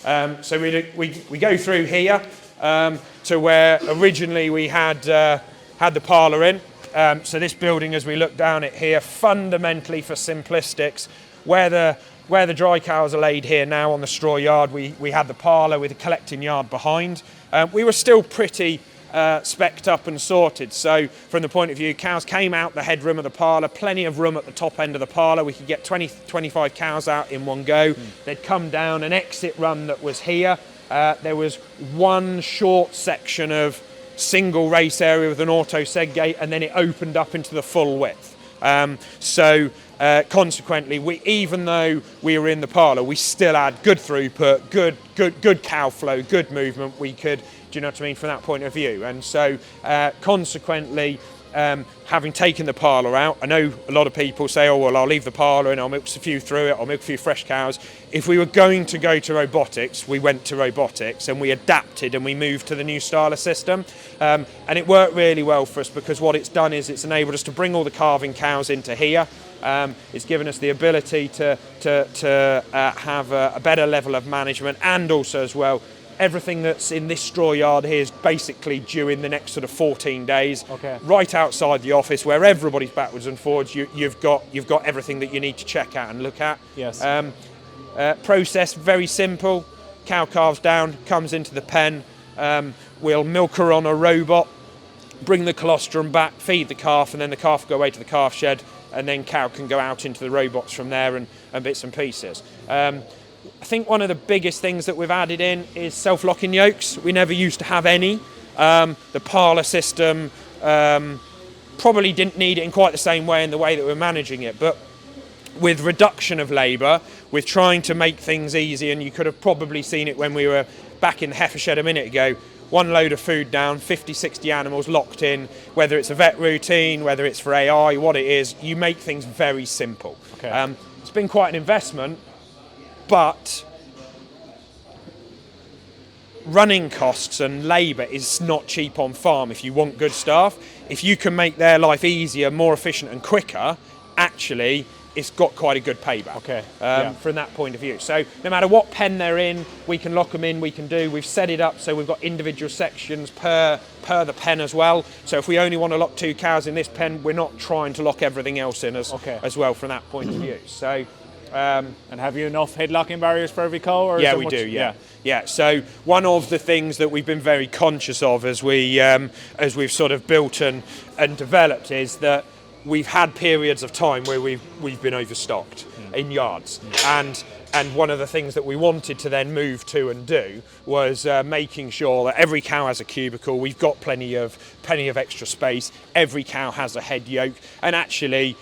So we go through here to where originally we had the parlour in. So this building, as we look down it here, fundamentally for simplistics, where the dry cows are laid here now on the straw yard, we had the parlour with a collecting yard behind. We were still pretty specced up and sorted. So from the point of view, cows came out the headroom of the parlour, plenty of room at the top end of the parlour. We could get 20-25 cows out in one go. They'd come down an exit run that was here. There was one short section of single race area with an auto seg gate, and then it opened up into the full width. Consequently, even though we were in the parlour, we still had good throughput, good cow flow, good movement. We could, do you know what I mean, from that point of view. And so, consequently, having taken the parlour out, I know a lot of people say, oh, well, I'll leave the parlour and I'll milk a few through it, I'll milk a few fresh cows. If we were going to go to robotics, we went to robotics and we adapted and we moved to the new style of system. And it worked really well for us, because what it's done is it's enabled us to bring all the calving cows into here. It's given us the ability to have a better level of management, and also as well, everything that's in this straw yard here is basically due in the next sort of 14 days. Okay. Right outside the office, where everybody's backwards and forwards, you've got everything that you need to check out and look at. Yes. Process very simple. Cow calves down, comes into the pen. We'll milk her on a robot, bring the colostrum back, feed the calf, and then the calf will go away to the calf shed, and then cow can go out into the robots from there and bits and pieces. I think one of the biggest things that we've added in is self-locking yokes. We never used to have any. The parlour system probably didn't need it in quite the same way in the way that we're managing it, but with reduction of labour, with trying to make things easy, and you could have probably seen it when we were back in the heifer shed a minute ago, one load of food down, 50, 60 animals locked in, whether it's a vet routine, whether it's for AI, what it is, you make things very simple. Okay. It's been quite an investment, but running costs and labour is not cheap on farm if you want good staff. If you can make their life easier, more efficient and quicker, actually it's got quite a good payback. Okay. From that point of view. So no matter what pen they're in, we can lock them in, we've set it up so we've got individual sections per the pen as well. So if we only want to lock 2 cows in this pen, we're not trying to lock everything else in as well from that point of view. So and have you enough head locking barriers for every cow? Or yeah, we do. Yeah. So one of the things that we've been very conscious of as we've sort of built and developed is that we've had periods of time where we've been overstocked in yards, and one of the things that we wanted to then move to and do was making sure that every cow has a cubicle. We've got plenty of extra space. Every cow has a head yoke, and actually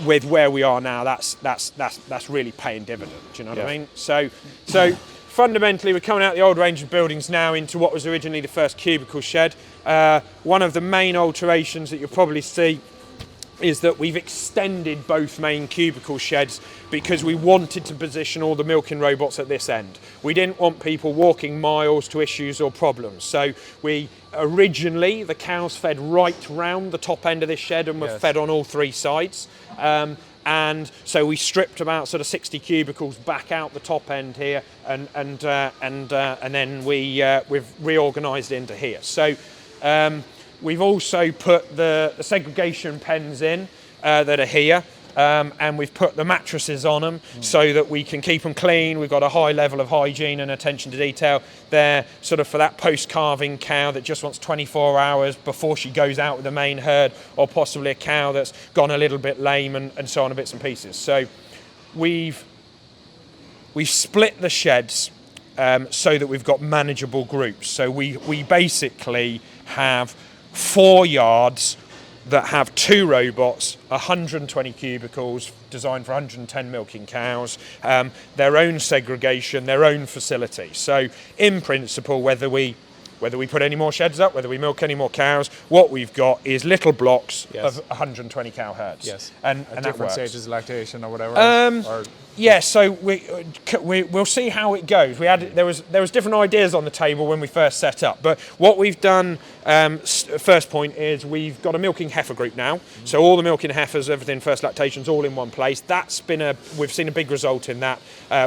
with where we are now, that's really paying dividend. Do you know what I mean? So fundamentally, we're coming out the old range of buildings now into what was originally the first cubicle shed. One of the main alterations that you'll probably see is that we've extended both main cubicle sheds because we wanted to position all the milking robots at this end. We didn't want people walking miles to issues or problems. So we originally, the cows fed right round the top end of this shed and were fed on all 3 sides. And so we stripped about sort of 60 cubicles back out the top end here, and then we've reorganised it into here. So we've also put the segregation pens in that are here, and we've put the mattresses on them so that we can keep them clean. We've got a high level of hygiene and attention to detail. They're sort of for that post-calving cow that just wants 24 hours before she goes out with the main herd, or possibly a cow that's gone a little bit lame and so on, and bits and pieces. So we've split the sheds so that we've got manageable groups. So we basically have 4 yards that have 2 robots, 120 cubicles designed for 110 milking cows, their own segregation, their own facility. So in principle, whether we put any more sheds up, whether we milk any more cows, what we've got is little blocks of 120 cow herds. Yes. And at that different works. stages of lactation or whatever. Yeah, so we'll see how it goes. There was different ideas on the table when we first set up, but what we've done first point is we've got a milking heifer group now. So all the milking heifers, everything first lactation's all in one place. We've seen a big result in that,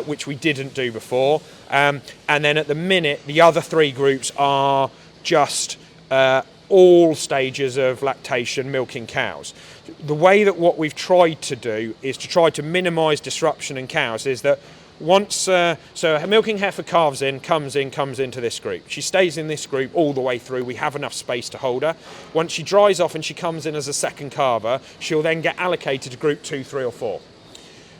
which we didn't do before. And then at the minute, the other three groups are just all stages of lactation, milking cows. The way that what we've tried to do is to try to minimise disruption in cows is that once, so a milking heifer comes into this group. She stays in this group all the way through. We have enough space to hold her. Once she dries off and she comes in as a second calver, she'll then get allocated to group 2, 3 or 4.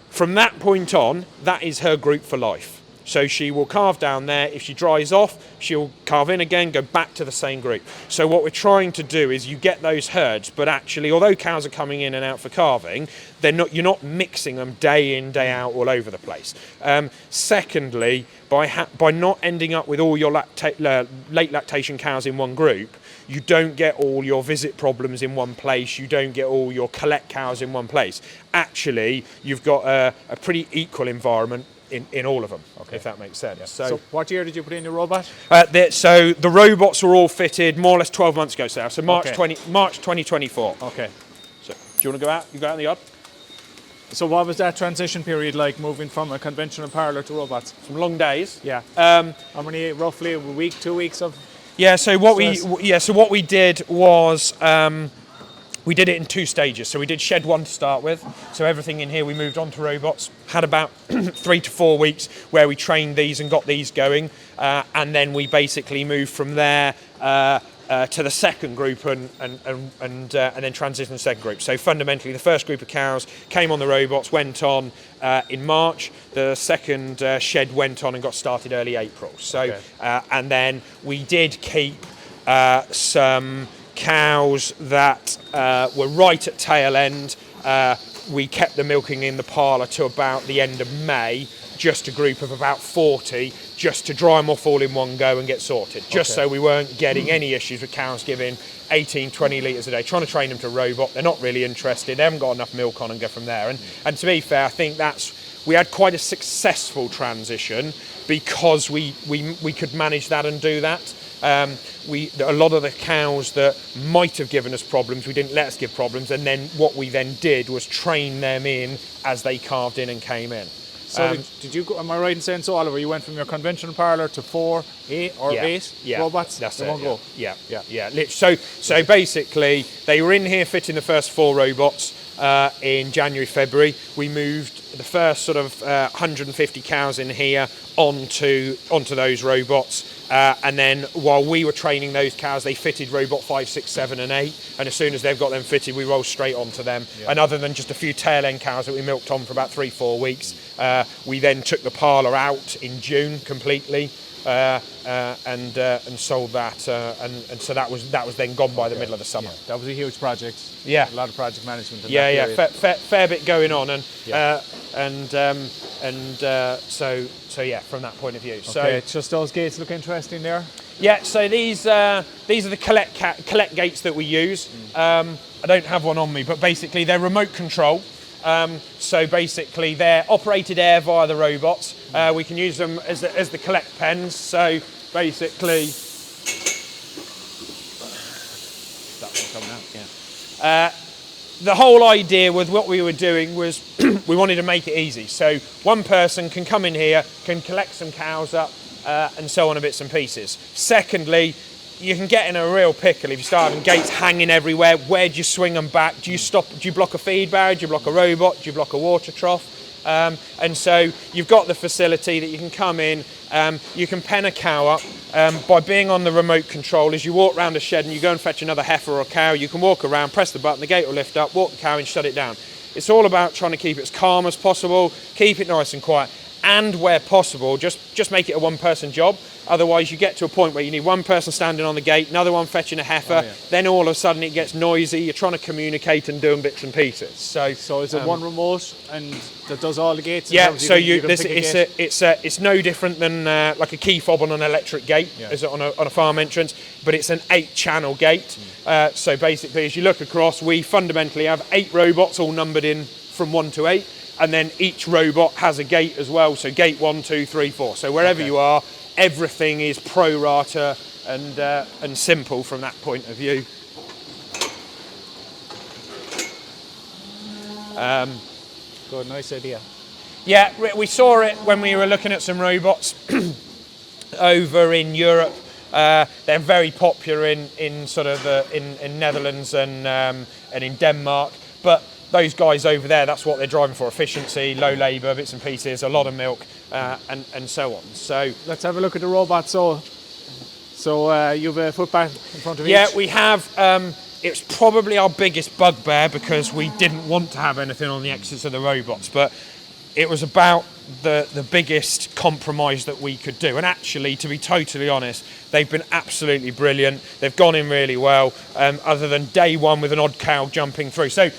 From that point on, that is her group for life. So she will calve down there. If she dries off, she'll calve in again, go back to the same group. So what we're trying to do is you get those herds, but actually, although cows are coming in and out for calving, you're not mixing them day in, day out all over the place. Secondly, by not ending up with all your late lactation cows in one group, you don't get all your visit problems in one place. You don't get all your collect cows in one place. Actually, you've got a pretty equal environment in all of them, if that makes sense. Yeah. So what year did you put in your robot? So the robots were all fitted more or less 12 months ago, so March 2024. Okay. So do you want to go out? You go out in the yard? So what was that transition period like, moving from a conventional parlour to robots? Some long days. Yeah. How many, roughly a week, 2 weeks of? Yeah. So what we did was we did it in 2 stages. So we did shed 1 to start with. So everything in here we moved on to robots. Had about 3 to 4 weeks where we trained these and got these going, and then we basically moved from there to the second group and then transitioned to the second group. So fundamentally, the first group of cows came on the robots, went on in March. The second shed went on and got started early April. So and then we did keep some cows that were right at tail end. We kept the milking in the parlour to about the end of May, just a group of about 40, just to dry them off all in one go and get sorted, just so we weren't getting any issues with cows giving 18, 20 litres a day, trying to train them to robot. They're not really interested, they haven't got enough milk on, and go from there. And to be fair, I think we had quite a successful transition because we could manage that and do that. A lot of the cows that might have given us problems, we didn't let us give problems, and then what we then did was train them in as they calved in and came in. So did you go, am I right in saying so, Oliver, you went from your conventional parlour to 4, 8 robots that's in one go? Yeah. So basically, they were in here fitting the first 4 robots in January, February. We moved the first sort of 150 cows in here onto those robots. And then while we were training those cows, they fitted robot 5, 6, 7 and 8. And as soon as they've got them fitted, we roll straight onto them. Yeah. And other than just a few tail end cows that we milked on for about 3-4 weeks, we then took the parlour out in June completely. And sold that, and so that was then gone by the middle of the summer. Yeah, that was a huge project. Yeah, a lot of project management. Fair bit going on, so yeah, from that point of view. Okay, so it's just those gates look interesting there. Yeah, so these are the collect gates that we use. I don't have one on me, but basically they're remote control. So basically they're operated air via the robots. We can use them as the collect pens. So basically, that's coming out. The whole idea with what we were doing was we wanted to make it easy. So one person can come in here, can collect some cows up, and so on, bits and pieces. Secondly, you can get in a real pickle if you start having gates hanging everywhere. Where do you swing them back? Do you block a feed barrier? Do you block a robot? Do you block a water trough? And so you've got the facility that you can come in, you can pen a cow up. By being on the remote control, as you walk around the shed and you go and fetch another heifer or a cow, you can walk around, press the button, the gate will lift up, walk the cow and shut it down. It's all about trying to keep it as calm as possible, keep it nice and quiet, and where possible, just make it a one-person job. Otherwise, you get to a point where you need one person standing on the gate, another one fetching a heifer, then all of a sudden it gets noisy, you're trying to communicate and doing bits and pieces. So is it one remote and that does all the gates? Yeah, so it's no different than like a key fob on an electric gate, is it on a farm entrance, but it's an 8-channel gate. So basically, as you look across, we fundamentally have 8 robots all numbered in from 1 to 8. and then each robot has a gate as well. So gate 1, 2, 3, 4. So wherever you are, everything is pro rata and simple from that point of view. Good, nice idea. Yeah, we saw it when we were looking at some robots over in Europe. They're very popular in sort of in Netherlands and in Denmark. But those guys over there, that's what they're driving for: efficiency, low labour, bits and pieces, a lot of milk, and so on. So let's have a look at the robot. So you've a footbath in front of each? Yeah, we have. It's probably our biggest bugbear because we didn't want to have anything on the exits of the robots, but it was about the biggest compromise that we could do. And actually, to be totally honest, they've been absolutely brilliant. They've gone in really well, other than day one with an odd cow jumping through. So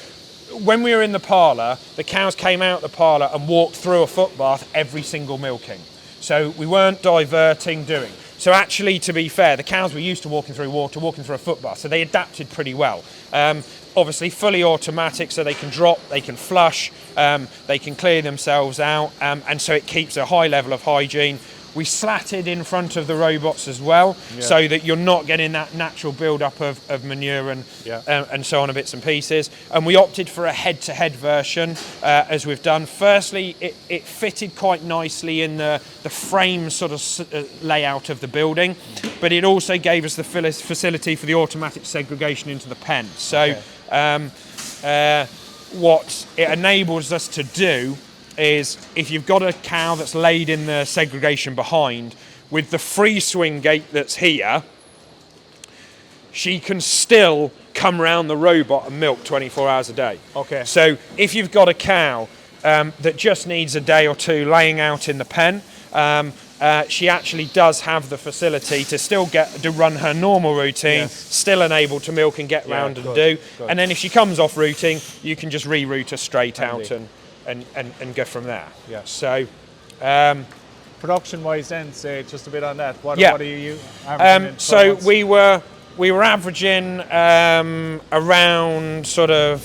when we were in the parlour, the cows came out the parlour and walked through a footbath every single milking. So we weren't diverting, doing. So actually, to be fair, the cows were used to walking through water, walking through a footbath, so they adapted pretty well. Obviously fully automatic, so they can drop, they can flush, they can clear themselves out, and so it keeps a high level of hygiene. We slatted in front of the robots as well, so that you're not getting that natural build-up of manure and so on, bits and pieces. And we opted for a head-to-head version, as we've done. Firstly, it fitted quite nicely in the frame sort of layout of the building, but it also gave us the facility for the automatic segregation into the pen. So what it enables us to do is, if you've got a cow that's laid in the segregation behind, with the free swing gate that's here, she can still come around the robot and milk 24 hours a day. Okay. So if you've got a cow that just needs a day or two laying out in the pen, she actually does have the facility to still get to run her normal routine, still enabled to milk and get round and do. Good. And then if she comes off routing, you can just reroute her straight out and go from there. Yeah. So, production-wise, then, say just a bit on that. What are you averaging? So we were averaging around sort of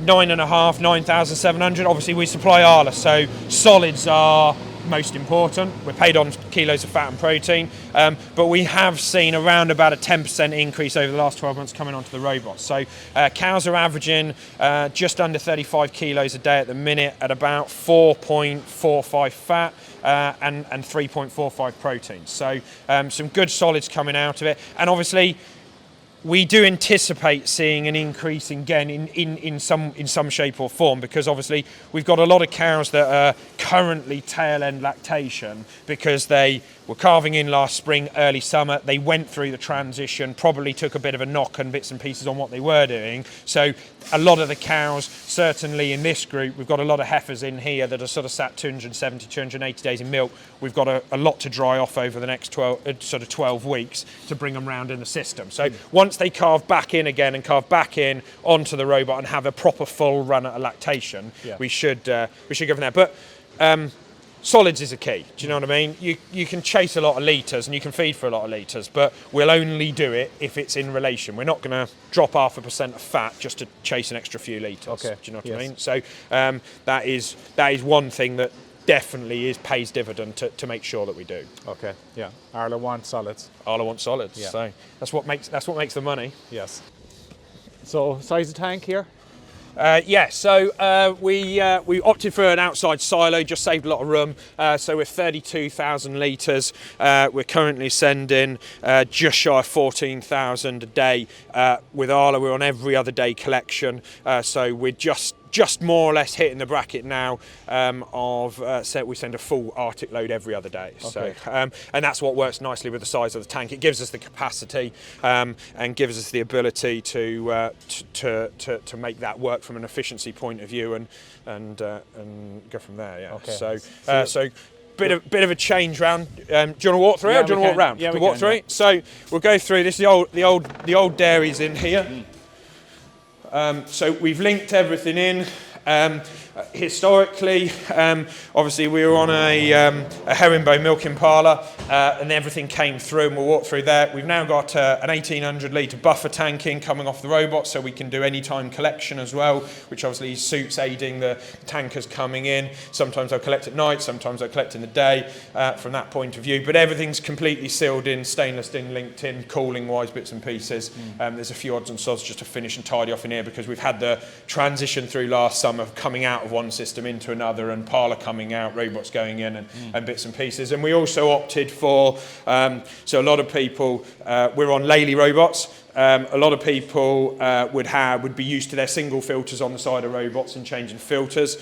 9,700. Obviously, we supply Arla, so solids are most important. We're paid on kilos of fat and protein, but we have seen around about a 10% increase over the last 12 months coming onto the robots. So cows are averaging just under 35 kilos a day at the minute, at about 4.45 fat and 3.45 protein. So some good solids coming out of it, and obviously we do anticipate seeing an increase again in some shape or form, because obviously we've got a lot of cows that are currently tail end lactation because they were calving in last spring, early summer. They went through the transition, probably took a bit of a knock and bits and pieces on what they were doing. So a lot of the cows, certainly in this group, we've got a lot of heifers in here that are sort of sat 270, 280 days in milk. We've got a lot to dry off over the next 12 weeks to bring them round in the system. So once they calve back in again and calve back in onto the robot and have a proper full run at a lactation, we should go from there. But solids is a key. Do you know what I mean? You can chase a lot of litres and you can feed for a lot of litres, but we'll only do it if it's in relation. We're not going to drop 0.5% of fat just to chase an extra few litres. Okay. Do you know what I mean? So that is one thing that definitely pays dividend to make sure that we do. Okay. Yeah. Arla wants solids. Arla wants solids. Yeah. So that's what makes the money. Yes. So size of tank here? So we opted for an outside silo, just saved a lot of room. So we're 32,000 litres. We're currently sending just shy of 14,000 a day. With Arla, we're on every other day collection. So we're just more or less hitting the bracket now we send a full Arctic load every other day. Okay. So and that's what works nicely with the size of the tank. It gives us the capacity and gives us the ability to make that work from an efficiency point of view and go from there. Yeah. Okay. So bit of a change round. Do you want to walk through it, or do you want to walk round? Yeah, we walk through it. So we'll go through this. The old dairies in here. So we've linked everything in. Historically, obviously we were on a herringbone milking parlour, and everything came through, and we'll walk through there. We've now got an 1800 litre buffer tank in coming off the robot, so we can do anytime collection as well, which obviously suits aiding the tankers coming in. Sometimes they'll collect at night, sometimes they'll collect in the day, from that point of view. But everything's completely sealed in, stainless steel linked in, cooling wise bits and pieces. There's a few odds and sods just to finish and tidy off in here, because we've had the transition through last summer, coming out of one system into another, and parlour coming out, robots going in, and bits and pieces. And we also opted for, so a lot of people, we're on Lely robots. A lot of people would be used to their single filters on the side of robots and changing filters.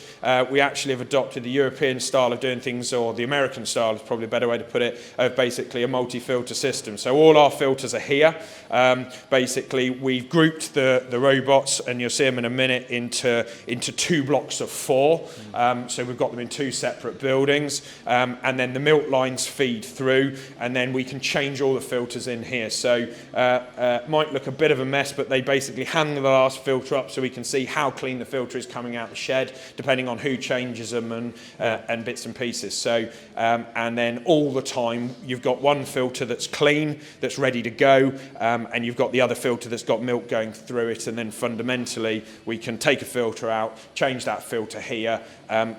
We actually have adopted the European style of doing things, or the American style is probably a better way to put it, of basically a multi-filter system. So all our filters are here. Basically, we've grouped the robots, and you'll see them in a minute, into 2 blocks of 4. So we've got them in 2 separate buildings, and then the milk lines feed through, and then we can change all the filters in here. So might look a bit of a mess, but they basically hang the last filter up so we can see how clean the filter is coming out the shed, depending on who changes them, and bits and pieces. So and then all the time you've got one filter that's clean, that's ready to go, and you've got the other filter that's got milk going through it, and then fundamentally we can take a filter out, change that filter here,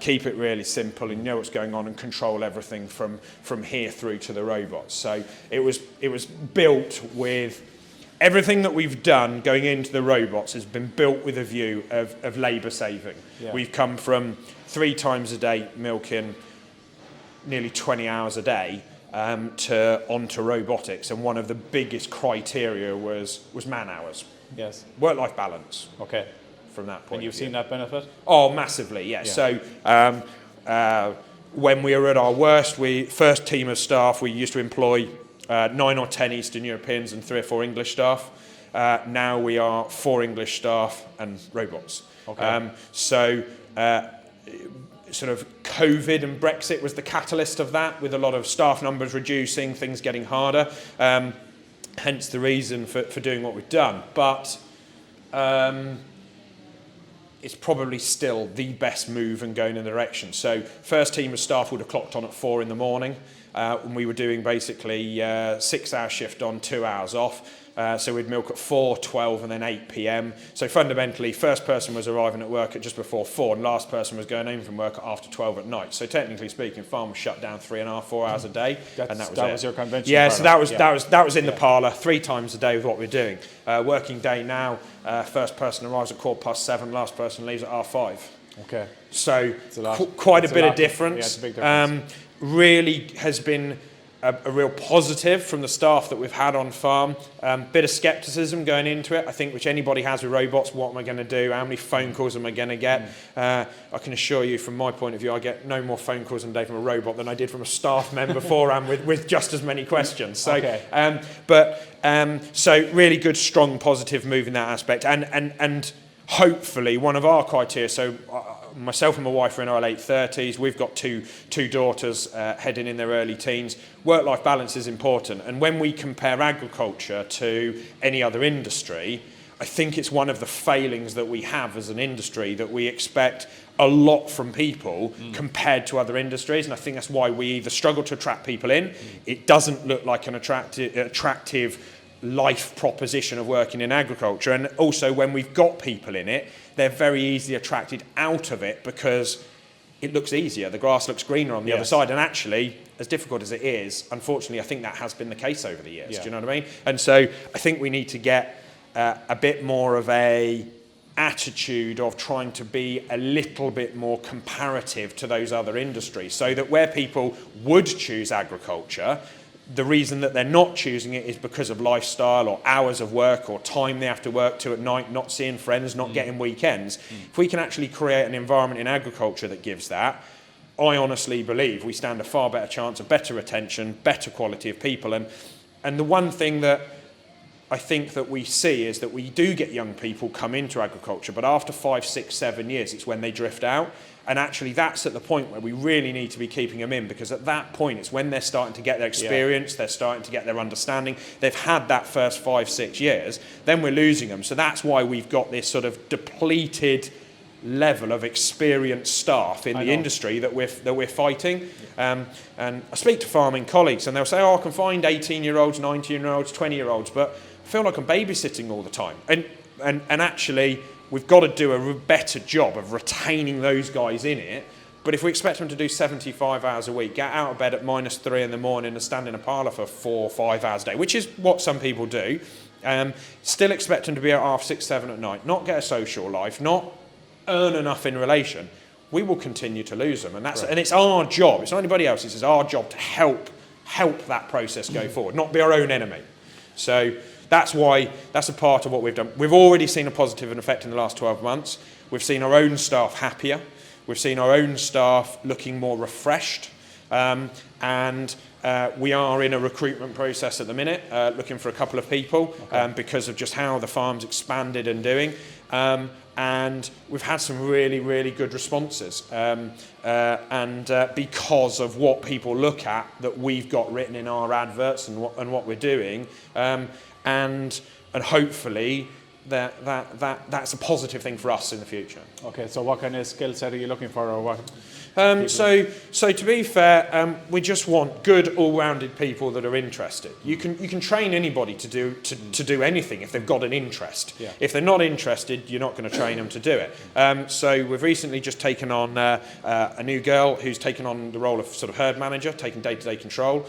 keep it really simple, and know what's going on, and control everything from here through to the robots. So it was built with everything that we've done going into the robots has been built with a view of labour saving. Yeah. We've come from 3 times a day milking, nearly 20 hours a day, onto robotics, and one of the biggest criteria was man hours. Yes. Work-life balance. Okay. From that point. And you've seen that benefit? Oh, massively, yeah. So when we were at our worst, first team of staff, we used to employ 9 or 10 Eastern Europeans and 3 or 4 English staff. Now we are 4 English staff and robots. Okay. Sort of COVID and Brexit was the catalyst of that, with a lot of staff numbers reducing, things getting harder. Hence the reason for doing what we've done. But it's probably still the best move and going in the direction. So first team of staff would have clocked on at 4 in the morning. And we were doing basically 6-hour shift on, 2 hours off. So we'd milk at 4, 12, and then 8 p.m. So fundamentally, first person was arriving at work at just before 4, and last person was going home from work after 12 at night. So technically speaking, farm was shut down 3.5, 4 hours a day, and that was your convention. Yeah, parlour. So that was in the parlour 3 times a day with what we're doing. Working day now, first person arrives at 7:15, last person leaves at 5:30. Okay. So quite a bit of difference. Yeah, it's a big difference. Really has been a real positive from the staff that we've had on farm. Bit of scepticism going into it, I think, which anybody has with robots. What am I going to do? How many phone calls am I going to get? I can assure you, from my point of view, I get no more phone calls in a day from a robot than I did from a staff member beforehand with just as many questions. So, okay. So really good, strong, positive move in that aspect. And hopefully one of our criteria, so myself and my wife are in our late 30s. We've got two daughters heading in their early teens. Work-life balance is important. And when we compare agriculture to any other industry, I think it's one of the failings that we have as an industry, that we expect a lot from people compared to other industries. And I think that's why we either struggle to attract people in. It doesn't look like an attractive life proposition of working in agriculture. And also, when we've got people in it, they're very easily attracted out of it because it looks easier. The grass looks greener on the other side. And actually, as difficult as it is, unfortunately, I think that has been the case over the years. Yeah. Do you know what I mean? And so I think we need to get a bit more of a attitude of trying to be a little bit more comparative to those other industries, so that where people would choose agriculture, the reason that they're not choosing it is because of lifestyle or hours of work or time they have to work to at night, not seeing friends, not getting weekends. If we can actually create an environment in agriculture that gives that, I honestly believe we stand a far better chance of better retention, better quality of people. And the one thing that I think that we see is that we do get young people come into agriculture, but after 5, 6, 7 years, it's when they drift out. And actually, that's at the point where we really need to be keeping them in, because at that point, it's when they're starting to get their experience, they're starting to get their understanding, they've had that first 5, 6 years, then we're losing them. So that's why we've got this sort of depleted level of experienced staff in the industry that we're fighting. And I speak to farming colleagues and they'll say, oh, I can find 18-year-olds, 19-year-olds, 20-year-olds, but I feel like I'm babysitting all the time. And actually, we've got to do a better job of retaining those guys in it. But if we expect them to do 75 hours a week, get out of bed at -3 in the morning and stand in a parlour for 4 or 5 hours a day, which is what some people do, still expect them to be at 6:30, 7 at night, not get a social life, not earn enough in relation, we will continue to lose them. And and it's our job, it's not anybody else's, it's our job to help that process go forward, not be our own enemy. So that's a part of what we've done. We've already seen a positive effect in the last 12 months. We've seen our own staff happier. We've seen our own staff looking more refreshed, and we are in a recruitment process at the minute, looking for a couple of people because of just how the farm's expanded and doing. And we've had some really, really good responses, because of what people look at that we've got written in our adverts and what we're doing, and hopefully that's a positive thing for us in the future. Okay, so what kind of skill set are you looking for, or what? So to be fair, we just want good, all-rounded people that are interested. You can train anybody to do anything if they've got an interest. Yeah. If they're not interested, you're not going to train them to do it. So we've recently just taken on a new girl who's taken on the role of sort of herd manager, taking day-to-day control.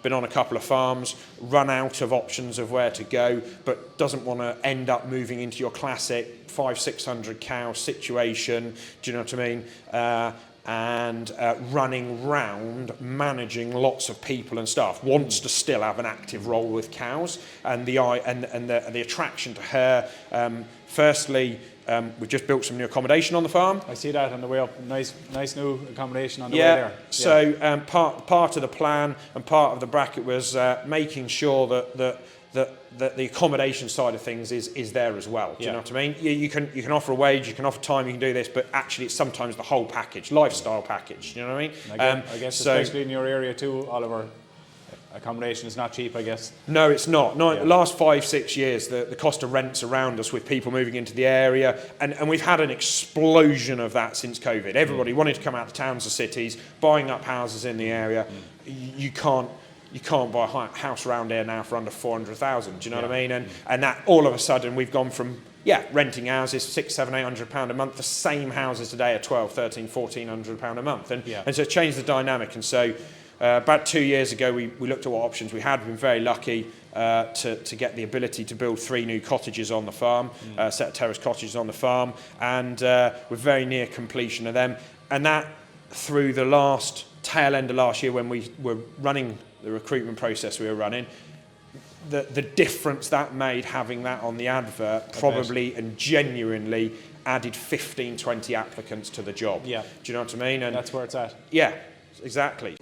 Been on a couple of farms, run out of options of where to go, but doesn't want to end up moving into your classic 500-600 cow situation, do you know what I mean? And running round, managing lots of people and staff, wants to still have an active role with cows, and the attraction to her, firstly, we've just built some new accommodation on the farm. I see that on the way up. Nice new accommodation on the way there. So part of the plan and part of the bracket was making sure that the accommodation side of things is there as well. Do you know what I mean? You can offer a wage, you can offer time, you can do this, but actually it's sometimes the whole package, lifestyle package. Do you know what I mean? I guess especially in your area too, Oliver. Accommodation is not cheap, I guess. No, it's not. The last 5-6 years, the cost of rents around us with people moving into the area, and we've had an explosion of that since COVID. Everybody wanted to come out to towns or cities, buying up houses in the area. You can't buy a house around here now for under 400,000. Do you know what I mean? And that all of a sudden we've gone from renting houses £600-800 a month. The same houses today are £1,200-1,400 a month, and so it changed the dynamic. And so about 2 years ago, we looked at what options we had. We've been very lucky to get the ability to build 3 new cottages on the farm, set of terrace cottages on the farm, and we're very near completion of them. And that through the last tail end of last year, when we were running the recruitment process we were running, the difference that made having that on the advert probably and genuinely added 15-20 applicants to the job. Yeah. Do you know what I mean? And that's where it's at. Yeah, exactly.